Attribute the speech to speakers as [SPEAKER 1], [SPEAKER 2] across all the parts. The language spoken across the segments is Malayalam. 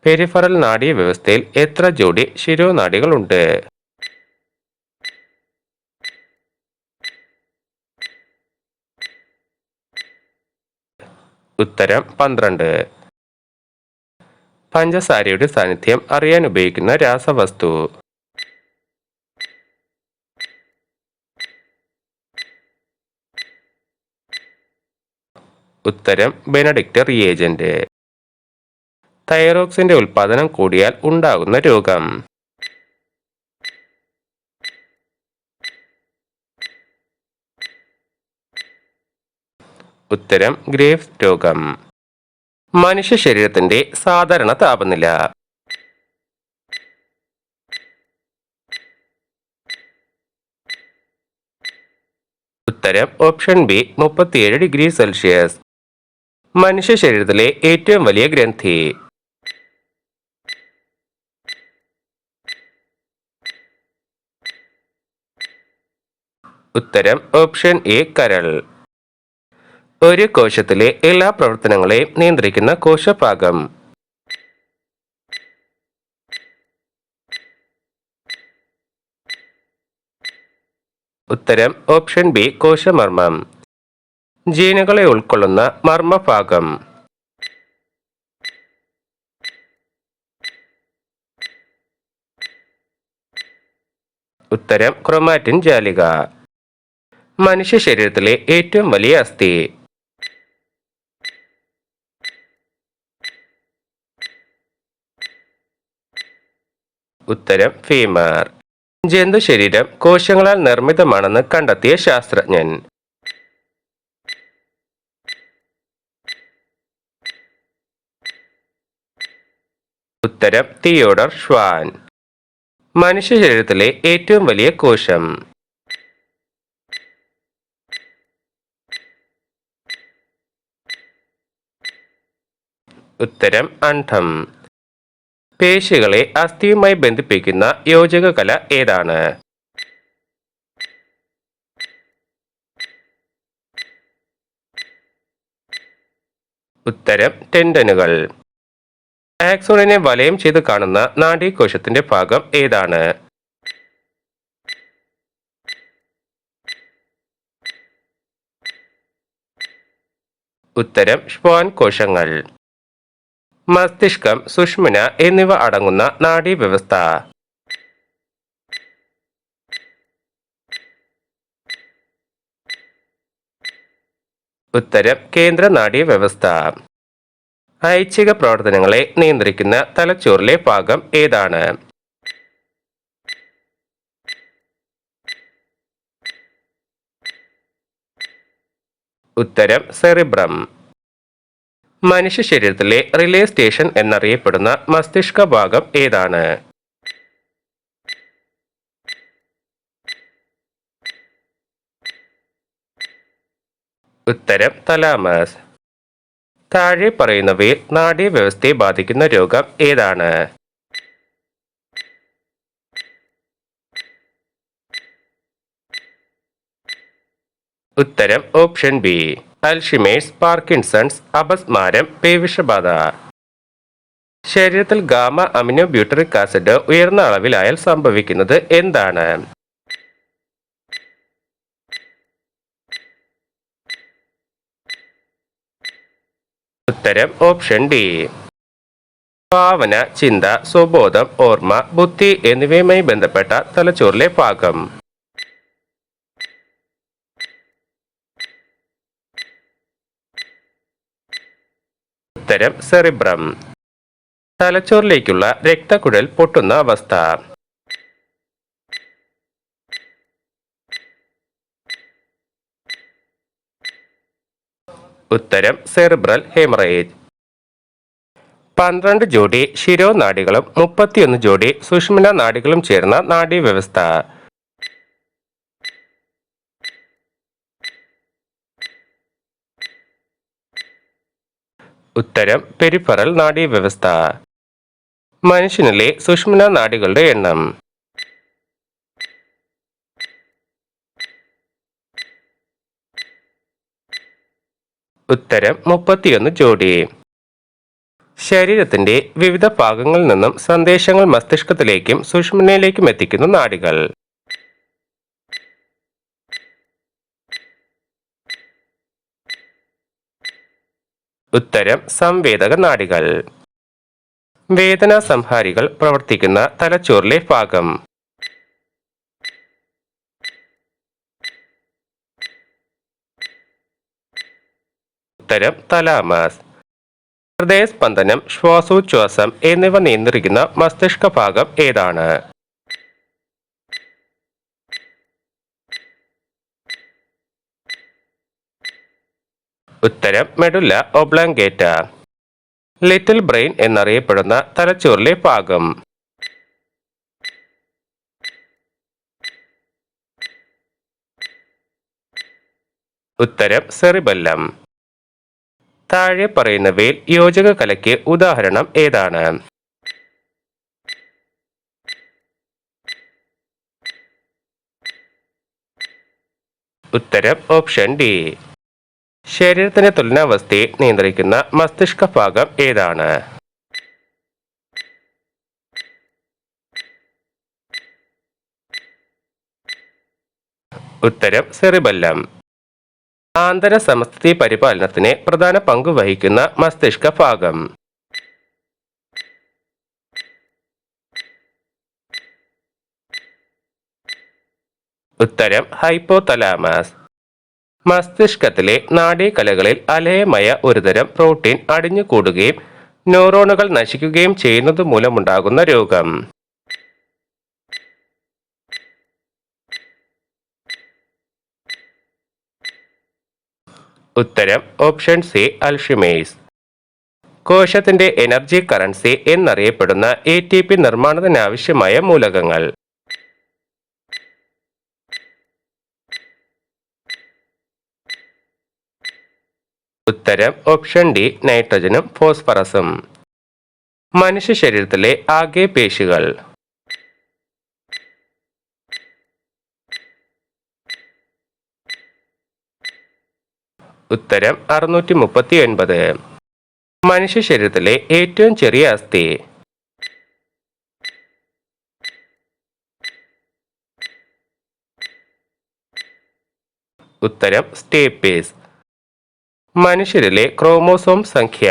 [SPEAKER 1] പെരിഫറൽ നാഡീവ്യവസ്ഥയിൽ എത്ര ജോഡി ശിരോനാഡികളുണ്ട്? ഉത്തരം 12. പഞ്ചസാരയുടെ സാന്നിധ്യം അറിയാൻ ഉപയോഗിക്കുന്ന രാസവസ്തു? ഉത്തരം ബെനഡിക്റ്റ് റിയേജന്റ്. തൈറോക്സിന്റെ ഉൽപാദനം കൂടിയാൽ ഉണ്ടാകുന്ന രോഗം? ഉത്തരം ഗ്രേവ്സ് രോഗം. മനുഷ്യ ശരീരത്തിന്റെ സാധാരണ താപനില? ഉത്തരം ഓപ്ഷൻ ബി 37 ഡിഗ്രി സെൽഷ്യസ്. മനുഷ്യ ശരീരത്തിലെ ഏറ്റവും വലിയ ഗ്രന്ഥി? ഉത്തരം ഓപ്ഷൻ എ കരൾ. ഒരു കോശത്തിലെ എല്ലാ പ്രവർത്തനങ്ങളെയും നിയന്ത്രിക്കുന്ന കോശഭാഗം? ഉത്തരം ഓപ്ഷൻ ബി കോശമർമ്മം. ജീനുകളെ ഉൾക്കൊള്ളുന്ന മർമ്മഭാഗം? ഉത്തരം ക്രോമാറ്റിൻ ജാലിക. മനുഷ്യ ശരീരത്തിലെ ഏറ്റവും വലിയ അസ്ഥി? ഉത്തരം ഫീമർ. ജന്തു ശരീരം കോശങ്ങളാൽ നിർമ്മിതമാണെന്ന് കണ്ടെത്തിയ ശാസ്ത്രജ്ഞൻ? ഉത്തരം തിയോഡർ ഷ്വാൻ. മനുഷ്യ ശരീരത്തിലെ ഏറ്റവും വലിയ കോശം? ഉത്തരം അണ്ഡം. പേശികളെ അസ്ഥിയുമായി ബന്ധിപ്പിക്കുന്ന യോജക കല ഏതാണ്? ഉത്തരം ടെൻഡനുകൾ. ആക്സോണിനെ വലയം ചെയ്ത് കാണുന്ന നാഡീകോശത്തിന്റെ ഭാഗം ഏതാണ്? ഉത്തരം ഷ്വാൻ കോശങ്ങൾ. മസ്തിഷ്കം, സുഷ്മ്ന എന്നിവ അടങ്ങുന്ന നാഡീവ്യവസ്ഥ? ഉത്തരം കേന്ദ്ര നാഡീവ്യവസ്ഥ. ഐച്ഛിക പ്രവർത്തനങ്ങളെ നിയന്ത്രിക്കുന്ന തലച്ചോറിലെ ഭാഗം ഏതാണ്? ഉത്തരം സെറിബ്രം. മനുഷ്യ ശരീരത്തിലെ റിലേ സ്റ്റേഷൻ എന്നറിയപ്പെടുന്ന മസ്തിഷ്ക ഭാഗം ഏതാണ്? ഉത്തരം തലാമസ്. താഴെ പറയുന്നവയിൽ നാഡീവ്യവസ്ഥയെ ബാധിക്കുന്ന രോഗം ഏതാണ്? ഉത്തരം ഓപ്ഷൻ ബി അൽഷിമേഴ്സ്, പാർക്കിൻസൺസ്, അപസ്മാരം, പേവിഷബാധ. ശരീരത്തിൽ ഗാമ അമിനോ ബ്യൂട്ടറിക് ആസിഡ് ഉയർന്ന അളവിലായാൽ സംഭവിക്കുന്നത് എന്താണ്? ഉത്തരം ഓപ്ഷൻ ഡി ഭാവന, ചിന്ത, സ്വബോധം, ഓർമ്മ, ബുദ്ധി എന്നിവയുമായി ബന്ധപ്പെട്ട തലച്ചോറിലെ ഭാഗം? ഉത്തരം സെറിബ്രം. തലച്ചോറിലേക്കുള്ള രക്തക്കുഴൽ പൊട്ടുന്ന അവസ്ഥ? ഉത്തരം സെറിബ്രൽ ഹെമറേജ്. 12 ജോഡി ശിരോനാഡികളും 31 ജോഡി സുഷ്മ്ന നാഡികളും ചേർന്ന നാഡീവ്യവസ്ഥ? ഉത്തരം പെരിഫറൽ നാഡീവ്യവസ്ഥ. മനുഷ്യനിലെ സുഷ്മ്ന നാഡികളുടെ എണ്ണം? ഉത്തരം 31 ജോഡി. ശരീരത്തിന്റെ വിവിധ ഭാഗങ്ങളിൽ നിന്നും സന്ദേശങ്ങൾ മസ്തിഷ്കത്തിലേക്കും സുഷുമ്നയിലേക്കും എത്തിക്കുന്ന നാഡികൾ. ഉത്തരം സംവേദക നാഡികൾ. വേദനാ സംഹാരികൾ പ്രവർത്തിക്കുന്ന തലച്ചോറിലെ ഭാഗം. ഉത്തരം തലാമസ്. ഹൃദയസ്പന്ദനം, ശ്വാസോച്ഛ്വാസം എന്നിവ നിയന്ത്രിക്കുന്ന മസ്തിഷ്ക ഭാഗം ഏതാണ്? ഉത്തരം മെഡുല്ല ഒബ്ലാങ്കേറ്റ. ലിറ്റിൽ ബ്രെയിൻ എന്നറിയപ്പെടുന്ന തലച്ചോറിലെ ഭാഗം. ഉത്തരം സെറിബെല്ലം. താഴെ പറയുന്നവയിൽ യോജക കലയ്ക്ക് ഉദാഹരണം ഏതാണ്? ഉത്തരം ഓപ്ഷൻ ഡി. ശരീരത്തിന്റെ തുലനാവസ്ഥയെ നിയന്ത്രിക്കുന്ന മസ്തിഷ്ക ഭാഗം ഏതാണ്? ഉത്തരം സെറിബെല്ലം. ആന്തര സമസ്ഥിതി പരിപാലനത്തിന് പ്രധാന പങ്ക് വഹിക്കുന്ന മസ്തിഷ്ക ഭാഗം. ഉത്തരം ഹൈപ്പോതലാമസ്. മസ്തിഷ്കത്തിലെ നാഡീകലകളിൽ അലയമായ ഒരുതരം പ്രോട്ടീൻ അടിഞ്ഞുകൂടുകയും ന്യൂറോണുകൾ നശിക്കുകയും ചെയ്യുന്നത് മൂലമുണ്ടാകുന്ന രോഗം. ഉത്തരം ഓപ്ഷൻ സി അൽഷിമേഴ്സ്. കോശത്തിന്റെ എനർജി കറൻസി എന്നറിയപ്പെടുന്ന ATP നിർമ്മാണത്തിനാവശ്യമായ മൂലകങ്ങൾ. ഉത്തരം ഓപ്ഷൻ ഡി നൈട്രജനും ഫോസ്ഫറസും. മനുഷ്യ ശരീരത്തിലെ ആകെ പേശികൾ. ഉത്തരം 639. മനുഷ്യ ശരീരത്തിലെ ഏറ്റവും ചെറിയ അസ്ഥി. ഉത്തരം സ്റ്റേപ്പീസ്. മനുഷ്യരിലെ ക്രോമോസോം സംഖ്യ.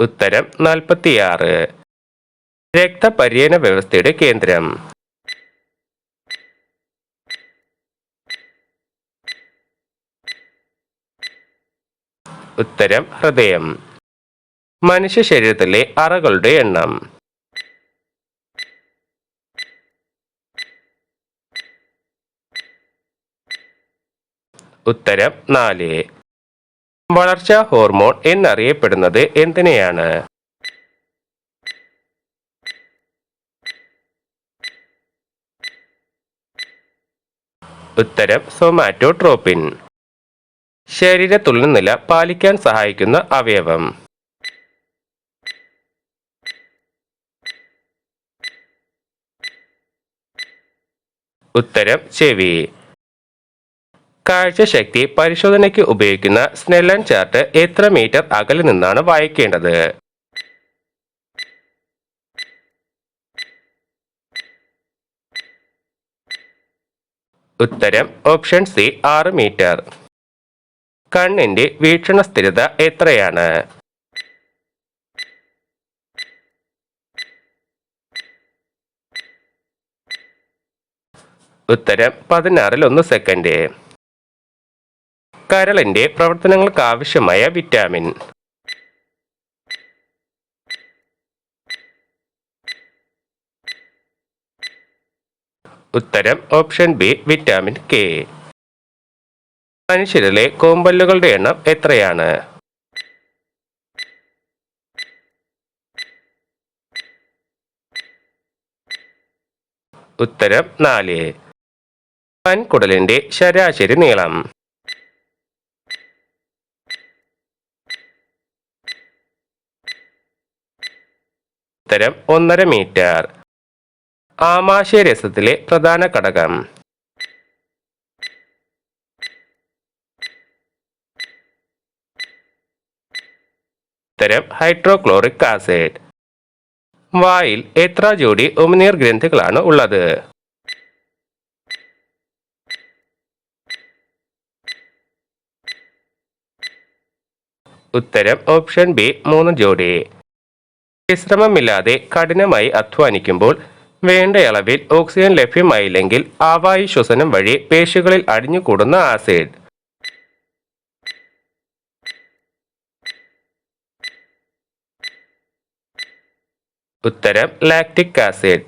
[SPEAKER 1] ഉത്തരം 46. രക്തപര്യന വ്യവസ്ഥയുടെ കേന്ദ്രം. ഉത്തരം ഹൃദയം. മനുഷ്യ ശരീരത്തിലെ അറകളുടെ എണ്ണം. ഉത്തരം 4. വളർച്ചാ ഹോർമോൺ എന്നറിയപ്പെടുന്നത് എന്തിനെയാണ്? ഉത്തരം സൊമാറ്റോട്രോപിൻ. ശരീര തുലനനില പാലിക്കാൻ സഹായിക്കുന്ന അവയവം. ഉത്തരം ചെവി. കാഴ്ചശക്തി പരിശോധനയ്ക്ക് ഉപയോഗിക്കുന്ന സ്നെല്ലൺ ചാർട്ട് എത്ര മീറ്റർ അകലെ നിന്നാണ് വായിക്കേണ്ടത്? ഉത്തരം ഓപ്ഷൻ സി 6 മീറ്റർ. കണ്ണിന്റെ വീക്ഷണ സ്ഥിരത എത്രയാണ്? ഉത്തരം 16 സെക്കൻഡ്. കരളിന്റെ പ്രവർത്തനങ്ങൾക്ക് ആവശ്യമായ വിറ്റാമിൻ. ഉത്തരം ഓപ്ഷൻ ബി വിറ്റാമിൻ കെ. മനുഷ്യരിലെ കോമ്പല്ലുകളുടെ എണ്ണം എത്രയാണ്? ഉത്തരം 4. വൻകുടലിന്റെ ശരാശരി നീളം. ഉത്തരം 1.5 മീറ്റർ. ആമാശയരസത്തിലെ പ്രധാന ഘടകം. ഉത്തരം ഹൈഡ്രോക്ലോറിക് ആസിഡ്. വായിൽ എത്ര ജോഡി ഉമിനീർ ഗ്രന്ഥികളാണ് ഉള്ളത്? ഉത്തരം ഓപ്ഷൻ ബി 3 ജോഡി. വിശ്രമമില്ലാതെ കഠിനമായി അധ്വാനിക്കുമ്പോൾ വേണ്ടയളവിൽ ഓക്സിജൻ ലഭ്യമായില്ലെങ്കിൽ ആവായു ശ്വസനം വഴി പേശികളിൽ അടിഞ്ഞുകൂടുന്ന ആസിഡ്. ഉത്തരം ലാക്റ്റിക് ആസിഡ്.